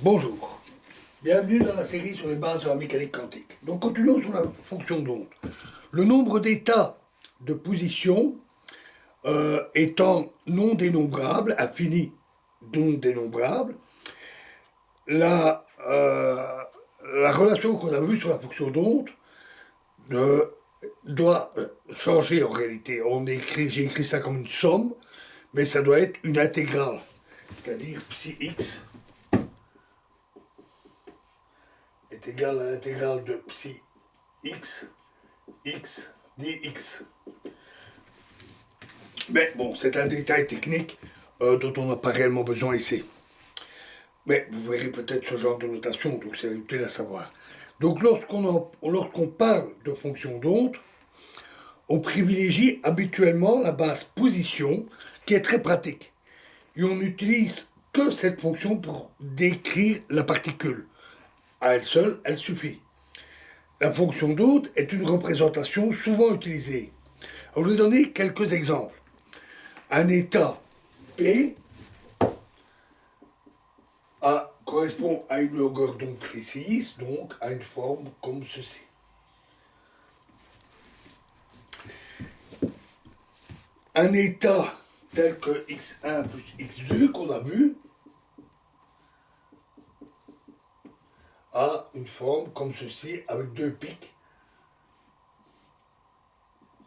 Bonjour, bienvenue dans la série sur les bases de la mécanique quantique. Donc continuons sur la fonction d'onde. Le nombre d'états de position étant non dénombrable, infini non dénombrable, la relation qu'on a vue sur la fonction d'onde doit changer en réalité. J'ai écrit ça comme une somme, mais ça doit être une intégrale, c'est-à-dire psi x est égal à l'intégrale de psi x dx. Mais bon, c'est un détail technique dont on n'a pas réellement besoin ici. Mais vous verrez peut-être ce genre de notation, donc c'est utile à savoir. Donc lorsqu'on parle de fonction d'onde, on privilégie habituellement la base position, qui est très pratique. Et on n'utilise que cette fonction pour décrire la particule. À elle seule, elle suffit. La fonction d'onde est une représentation souvent utilisée. Alors, je vais donner quelques exemples. Un état P correspond à une longueur d'onde précise, donc à une forme comme ceci. Un état tel que x1 plus x2 qu'on a vu a une forme comme ceci avec deux pics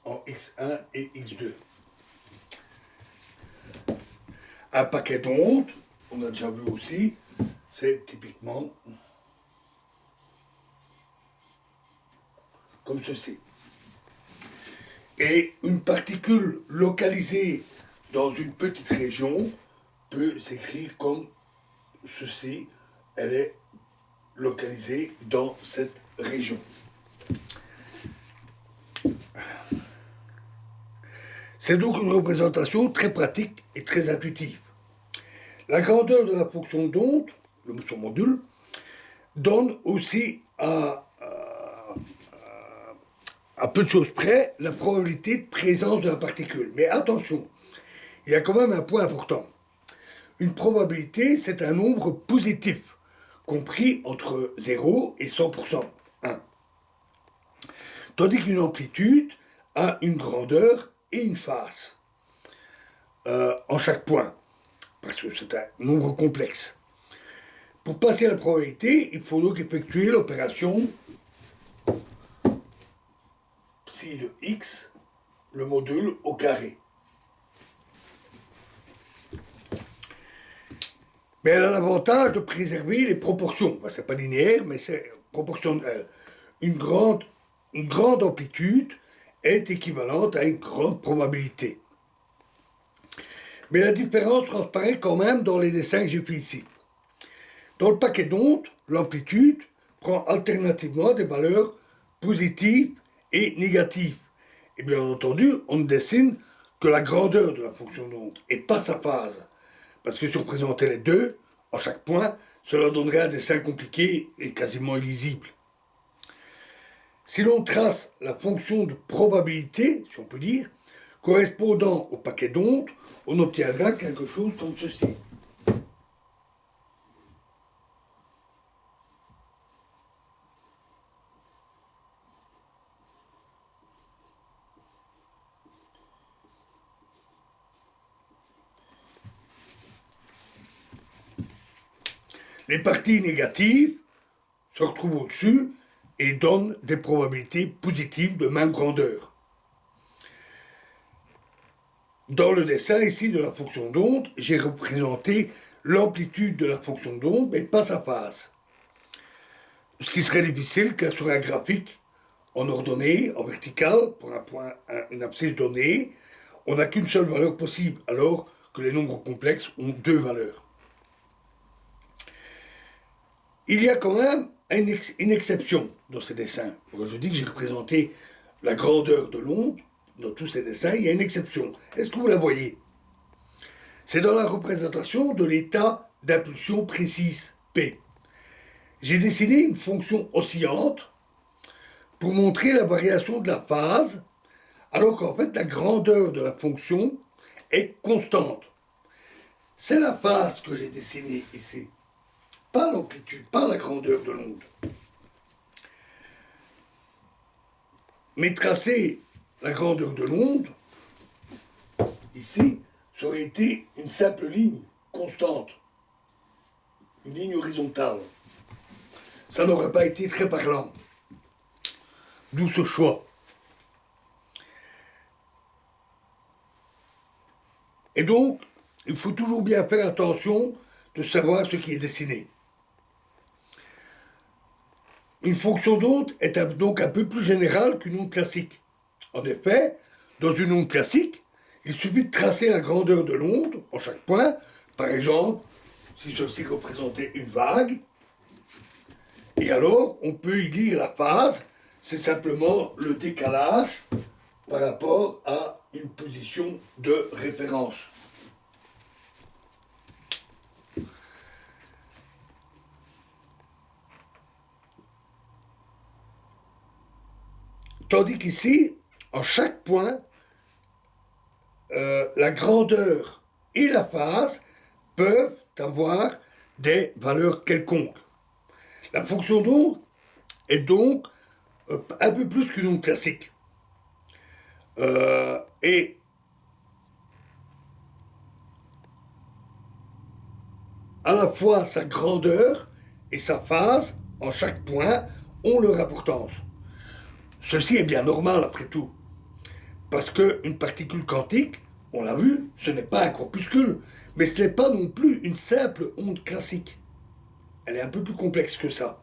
en x1 et x2. Un paquet d'ondes, on a déjà vu aussi, c'est typiquement comme ceci. Et une particule localisée dans une petite région peut s'écrire comme ceci. Elle est localisée dans cette région. C'est donc une représentation très pratique et très intuitive. La grandeur de la fonction d'onde, son module, donne aussi à peu de choses près la probabilité de présence de la particule. Mais attention, il y a quand même un point important. Une probabilité, c'est un nombre positif, compris entre 0 et 100%, 1. Tandis qu'une amplitude a une grandeur et une phase en chaque point, parce que c'est un nombre complexe. Pour passer à la probabilité, il faut donc effectuer l'opération psi de x, le module au carré. Mais elle a l'avantage de préserver les proportions. C'est pas linéaire, mais c'est proportionnel. Une grande amplitude est équivalente à une grande probabilité. Mais la différence transparaît quand même dans les dessins que j'ai fait ici. Dans le paquet d'ondes, l'amplitude prend alternativement des valeurs positives et négatives. Et bien entendu, on ne dessine que la grandeur de la fonction d'onde et pas sa phase. Parce que si on présentait les deux, en chaque point, cela donnerait un dessin compliqué et quasiment illisible. Si l'on trace la fonction de probabilité, si on peut dire, correspondant au paquet d'ondes, on obtiendra quelque chose comme ceci. Les parties négatives se retrouvent au-dessus et donnent des probabilités positives de même grandeur. Dans le dessin ici de la fonction d'onde, j'ai représenté l'amplitude de la fonction d'onde, mais pas sa phase. Ce qui serait difficile car sur un graphique en ordonnée, en vertical, pour un point, une abscisse donnée, on n'a qu'une seule valeur possible, alors que les nombres complexes ont deux valeurs. Il y a quand même une exception dans ces dessins. Je dis que j'ai représenté la grandeur de l'onde dans tous ces dessins, il y a une exception. Est-ce que vous la voyez? C'est dans la représentation de l'état d'impulsion précise, P. J'ai dessiné une fonction oscillante pour montrer la variation de la phase, alors qu'en fait la grandeur de la fonction est constante. C'est la phase que j'ai dessinée ici. pas l'amplitude, pas la grandeur de l'onde. Mais tracer la grandeur de l'onde, ici, ça aurait été une simple ligne constante, une ligne horizontale. Ça n'aurait pas été très parlant. D'où ce choix. Et donc, il faut toujours bien faire attention de savoir ce qui est dessiné. Une fonction d'onde est donc un peu plus générale qu'une onde classique. En effet, dans une onde classique, il suffit de tracer la grandeur de l'onde en chaque point. Par exemple, si ceci représentait une vague, et alors on peut y lire la phase, c'est simplement le décalage par rapport à une position de référence. Tandis qu'ici, en chaque point, la grandeur et la phase peuvent avoir des valeurs quelconques. La fonction d'onde est donc un peu plus qu'une onde classique. Et à la fois sa grandeur et sa phase, en chaque point, ont leur importance. Ceci est bien normal après tout. Parce qu'une particule quantique, on l'a vu, ce n'est pas un corpuscule, mais ce n'est pas non plus une simple onde classique. Elle est un peu plus complexe que ça.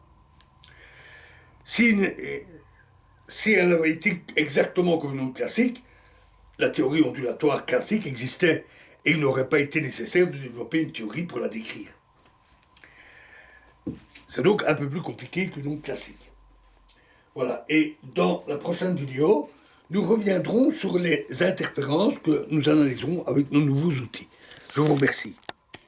Si elle avait été exactement comme une onde classique, la théorie ondulatoire classique existait et il n'aurait pas été nécessaire de développer une théorie pour la décrire. C'est donc un peu plus compliqué qu'une onde classique. Voilà, et dans la prochaine vidéo, nous reviendrons sur les interférences que nous analyserons avec nos nouveaux outils. Je vous remercie.